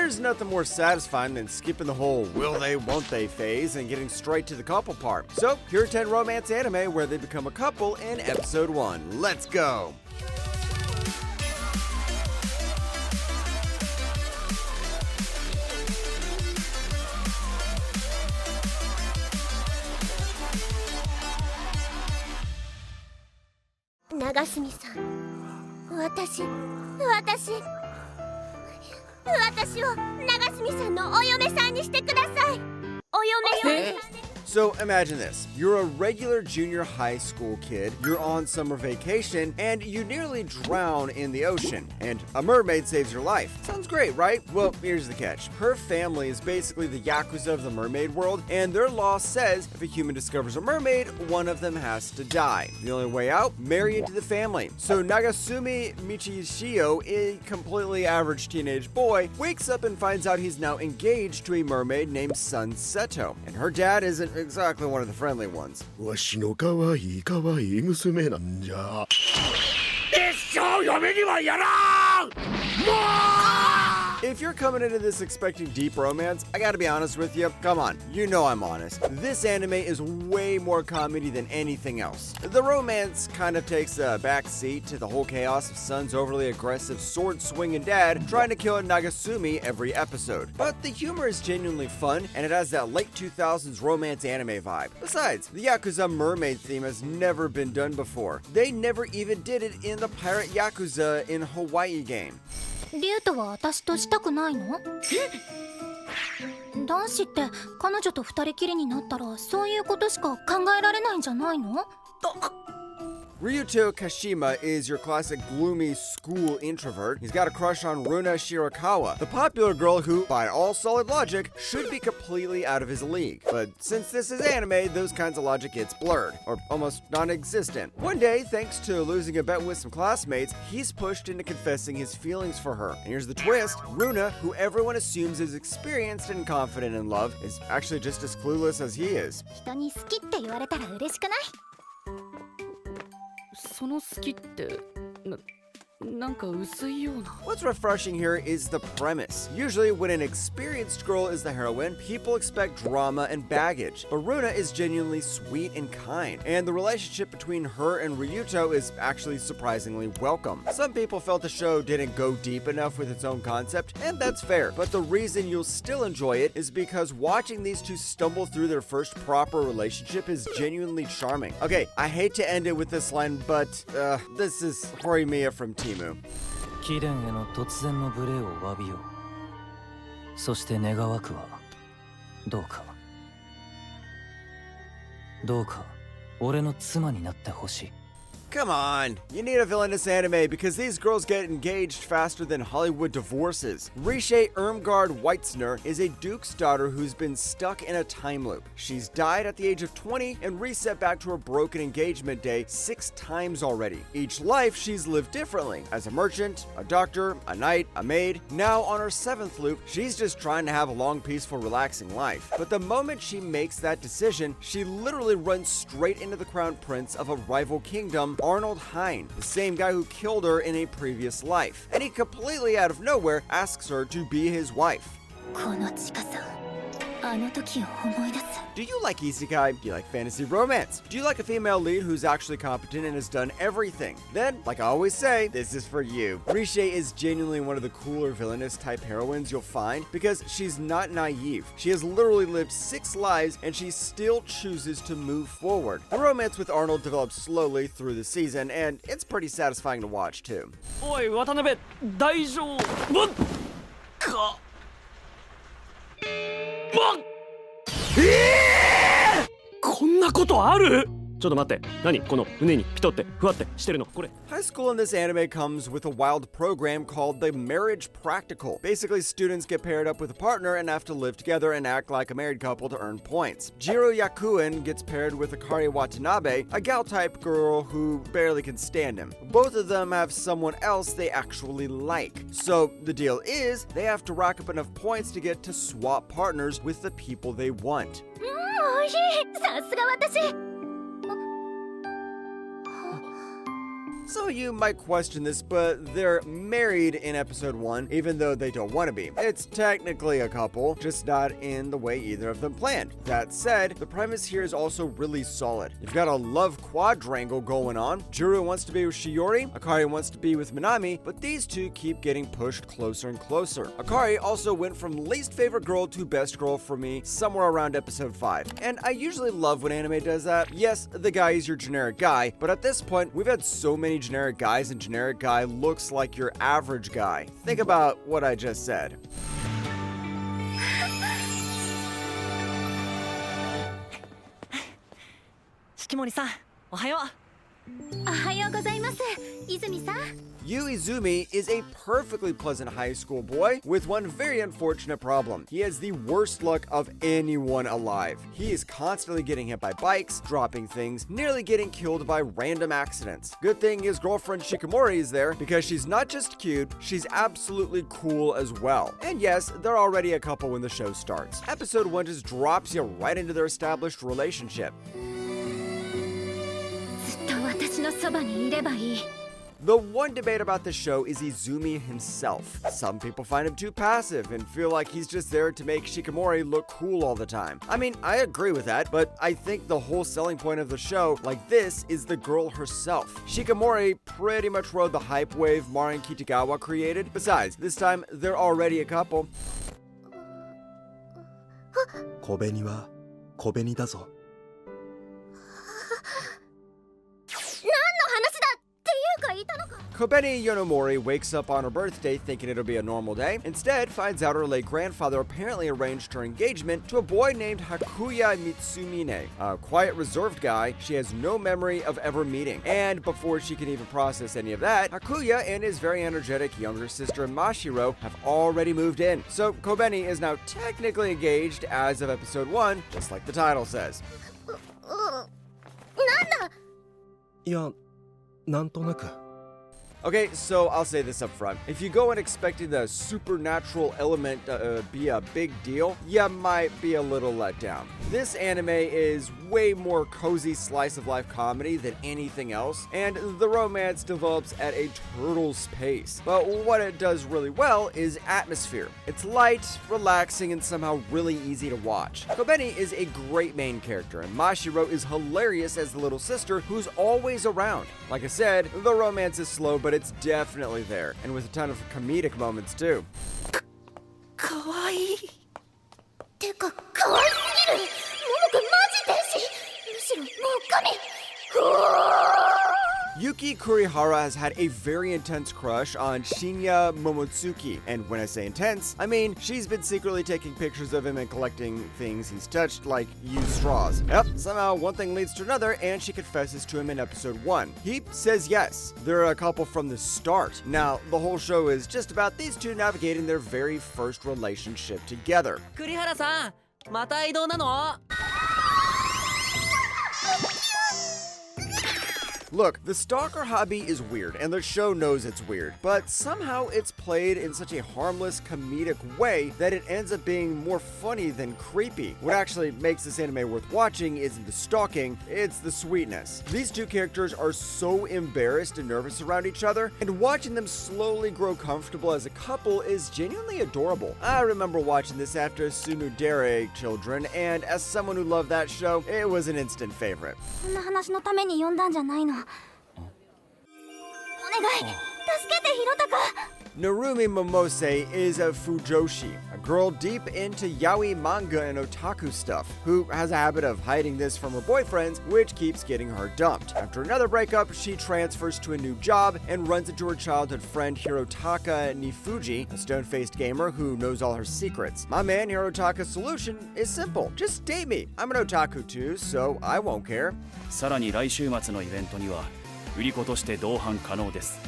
There's nothing more satisfying than skipping the whole will they, won't they phase and getting straight to the couple part. So, here are 10 romance anime where they become a couple in episode 1. Let's go! Nagasumi-san, 私をNagasumi-sanのお嫁さんにしてください。お嫁よ。So imagine this. You're a regular junior high school kid, you're on summer vacation, and you nearly drown in the ocean, and a mermaid saves your life. Sounds great, right? Well, here's the catch. Her family is basically the Yakuza of the mermaid world, and their law says if a human discovers a mermaid, one of them has to die. The only way out? Marry into the family. So Nagasumi Michishio, a completely average teenage boy, wakes up and finds out he's now engaged to a mermaid named Sun Seto, and her dad isn't exactly one of the friendly ones. わしのかわいいかわいい娘なんじゃ。一生嫁にはやらん！もう！ If you're coming into this expecting deep romance, I gotta be honest with you. Come on, you know I'm honest. This anime is way more comedy than anything else. The romance kind of takes a back seat to the whole chaos of Sun's overly aggressive sword-swinging dad trying to kill Nagasumi every episode. But the humor is genuinely fun, and it has that late 2000s romance anime vibe. Besides, the Yakuza mermaid theme has never been done before. They never even did it in the Pirate Yakuza in Hawaii game. リュウトは私としたくないの？男子って彼女と二人きりになったらそういうことしか考えられないんじゃないの？ Ryuto Kashima is your classic gloomy school introvert. He's got a crush on Runa Shirakawa, the popular girl who, by all solid logic, should be completely out of his league. But since this is anime, those kinds of logic gets blurred, or almost non-existent. One day, thanks to losing a bet with some classmates, he's pushed into confessing his feelings for her. And here's the twist. Runa, who everyone assumes is experienced and confident in love, is actually just as clueless as he is. 人に好きって言われたら嬉しくない？その好きってなんか薄いような。 What's refreshing here is the premise. Usually when an experienced girl is the heroine, people expect drama and baggage. But Runa is genuinely sweet and kind, and the relationship between her and Ryuto is actually surprisingly welcome. Some people felt the show didn't go deep enough with its own concept, and that's fair. But the reason you'll still enjoy it is because watching these two stumble through their first proper relationship is genuinely charming. Okay, I hate to end it with this line, but this is Horimiya from Timu. 貴殿への突然の無礼を詫びよう。そして願わくはどうか俺の妻になってほしい。 Come on, you need a villainous anime because these girls get engaged faster than Hollywood divorces. Riche Irmgard Weitzner is a duke's daughter who's been stuck in a time loop. She's died at the age of 20 and reset back to her broken engagement day 6 times already. Each life she's lived differently, as a merchant, a doctor, a knight, a maid. Now on her 7th loop, she's just trying to have a long, peaceful, relaxing life. But the moment she makes that decision, she literally runs straight into the crown prince of a rival kingdom, Arnold Hine, the same guy who killed her in a previous life. And he completely out of nowhere asks her to be his wife. この近さ、あの時を思い出す。 Do you like isekai? Do you like fantasy romance? Do you like a female lead who's actually competent and has done everything? Then, like I always say, this is for you. Riche is genuinely one of the cooler villainous type heroines you'll find because she's not naive. She has literally lived 6 lives and she still chooses to move forward. The romance with Arnold develops slowly through the season and it's pretty satisfying to watch too. おい渡辺大丈夫か？こんなことある？ちょっと待って、何この胸にピトってふわってしてるのこれ。 High school in this anime comes with a wild program called the Marriage Practical. Basically, students get paired up with a partner and have to live together and act like a married couple to earn points. Jiro Yakuen gets paired with Akari Watanabe, a gal-type girl who barely can stand him. Both of them have someone else they actually like. So the deal is, they have to rack up enough points to get to swap partners with the people they want. おいしい。さすが私。Some of you might question this, but they're married in episode 1, even though they don't want to be. It's technically a couple, just not in the way either of them planned. That said, the premise here is also really solid. You've got a love quadrangle going on. Juru wants to be with Shiori, Akari wants to be with Minami, but these two keep getting pushed closer and closer. Akari also went from least favorite girl to best girl for me somewhere around episode 5. And I usually love when anime does that. Yes, the guy is your generic guy, but at this point, we've had so many generic guys, and generic guy looks like your average guy. Think about what I just said. 式守さん、おはよう。おはようございます、泉さん。 Yu Izumi is a perfectly pleasant high school boy with one very unfortunate problem. He has the worst luck of anyone alive. He is constantly getting hit by bikes, dropping things, nearly getting killed by random accidents. Good thing his girlfriend Shikamori is there because she's not just cute, she's absolutely cool as well. And yes, they're already a couple when the show starts. Episode 1 just drops you right into their established relationship. ずっと私のそばにいればいい。 The one debate about the show is Izumi himself. Some people find him too passive and feel like he's just there to make Shikamori look cool all the time. I mean, I agree with that, but I think the whole selling point of the show, like this, is the girl herself. Shikamori pretty much rode the hype wave Marin Kitagawa created. Besides, this time, they're already a couple. 小紅は小紅だぞ。 Kobeni Yonomori wakes up on her birthday thinking it'll be a normal day. Instead, finds out her late grandfather apparently arranged her engagement to a boy named Hakuya Mitsumine, a quiet, reserved guy she has no memory of ever meeting. And before she can even process any of that, Hakuya and his very energetic younger sister Mashiro have already moved in. So Kobeni is now technically engaged as of episode 1, just like the title says. いや、なんとなく。 Okay, so I'll say this up front. If you go in expecting the supernatural element to be a big deal, you might be a little let down. This anime is way more cozy slice of life comedy than anything else, and the romance develops at a turtle's pace. But what it does really well is atmosphere. It's light, relaxing, and somehow really easy to watch. Kobeni is a great main character, and Mashiro is hilarious as the little sister who's always around. Like I said, the romance is slow, but it's definitely there, and with a ton of comedic moments too. かわいい。てか可愛すぎる。ももくんマジ天使。むしろもう神。Yuki Kurihara has had a very intense crush on Shinya Momotsuki, and when I say intense, I mean she's been secretly taking pictures of him and collecting things he's touched, like used straws. Yep, somehow one thing leads to another, and she confesses to him in episode 1. He says yes. They're a couple from the start. Now, the whole show is just about these two navigating their very first relationship together. 栗原さん、また移動なの？ Look, the stalker hobby is weird, and the show knows it's weird, but somehow it's played in such a harmless, comedic way that it ends up being more funny than creepy. What actually makes this anime worth watching isn't the stalking, it's the sweetness. These two characters are so embarrassed and nervous around each other, and watching them slowly grow comfortable as a couple is genuinely adorable. I remember watching this after Sunudere Children, and as someone who loved that show, it was an instant favorite. こんな話のために呼んだんじゃないの。お願い、助けてひろたか。 Narumi Momose is a fujoshi, a girl deep into yaoi manga and otaku stuff, who has a habit of hiding this from her boyfriends, which keeps getting her dumped. After another breakup, she transfers to a new job and runs into her childhood friend Hirotaka Nifuji, a stone-faced gamer who knows all her secrets. My man Hirotaka's solution is simple. Just date me. I'm an otaku too, so I won't care. さらに来週末のイベントには売り子として同伴可能です。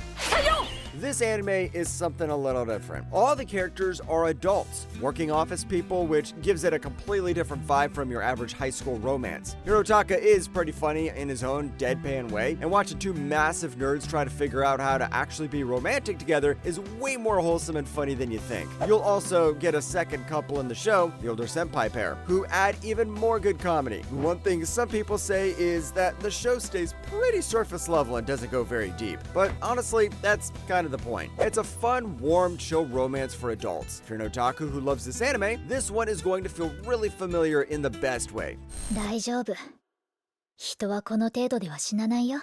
This anime is something a little different. All the characters are adults, working office people, which gives it a completely different vibe from your average high school romance. Hirotaka is pretty funny in his own deadpan way, and watching two massive nerds try to figure out how to actually be romantic together is way more wholesome and funny than you think. You'll also get a second couple in the show, the older senpai pair, who add even more good comedy. One thing some people say is that the show stays pretty surface level and doesn't go very deep, but honestly, that's kind of the point. It's a fun, warm, chill romance for adults. If you're an otaku who loves this anime, this one is going to feel really familiar in the best way. 大丈夫。人はこの程度では死なないよ。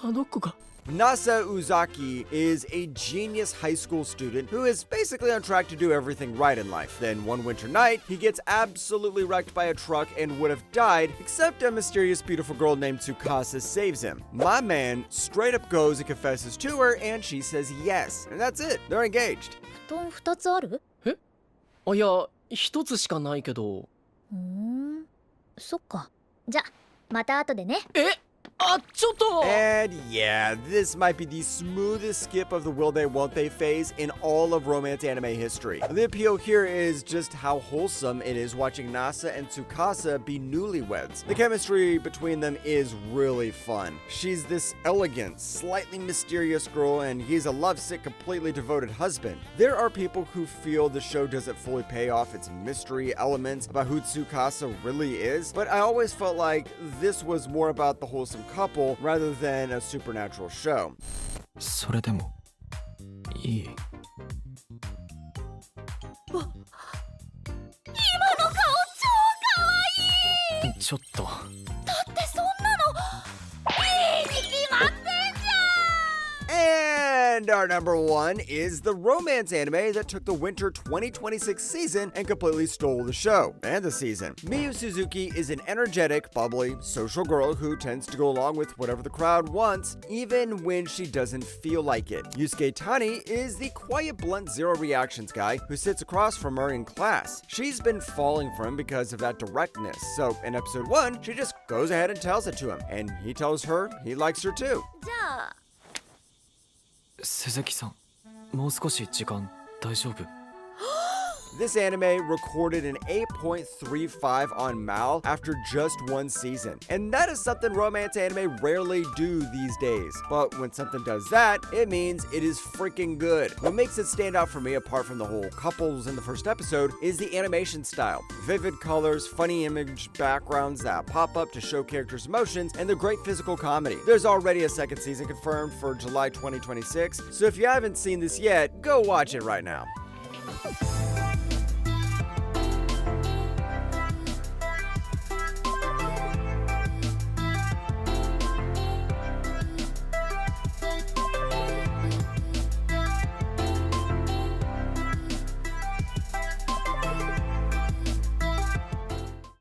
あの子が Nasa Uzaki is a genius high school student who is basically on track to do everything right in life. Then one winter night, he gets absolutely wrecked by a truck and would have died, except a mysterious beautiful girl named Tsukasa saves him. My man straight up goes and confesses to her, and she says yes. And that's it. They're engaged. 布団2つある？あ、いや、一つしかないけど。そっか。じゃ、また後でね。あ、ちょっと And yeah, this might be the smoothest skip of the will they won't they phase in all of romance anime history. The appeal here is just how wholesome it is watching Nasa and Tsukasa be newlyweds. The chemistry between them is really fun. She's this elegant, slightly mysterious girl, and he's a lovesick, completely devoted husband. There are people who feel the show doesn't fully pay off its mystery elements about who Tsukasa really is, but I always felt like this was more about the wholesome couple rather than a supernatural show. それでもいい。今の顔超可愛い。ちょっとだってそんなのいいに決まってんじゃん。 And our number one is the romance anime that took the winter 2026 season and completely stole the show and the season. Miyu Suzuki is an energetic, bubbly, social girl who tends to go along with whatever the crowd wants, even when she doesn't feel like it. Yusuke Tani is the quiet, blunt, zero reactions guy who sits across from her in class. She's been falling for him because of that directness, so in episode 1, she just goes ahead and tells it to him, and he tells her he likes her too. じゃあ鈴木さん、もう少し時間大丈夫？ This anime recorded an 8.35 on Mal after just one season. And that is something romance anime rarely do these days. But when something does that, it means it is freaking good. What makes it stand out for me, apart from the whole couples in the first episode, is the animation style. Vivid colors, funny image backgrounds that pop up to show characters' emotions, and the great physical comedy. There's already a second season confirmed for July 2026, so if you haven't seen this yet, go watch it right now.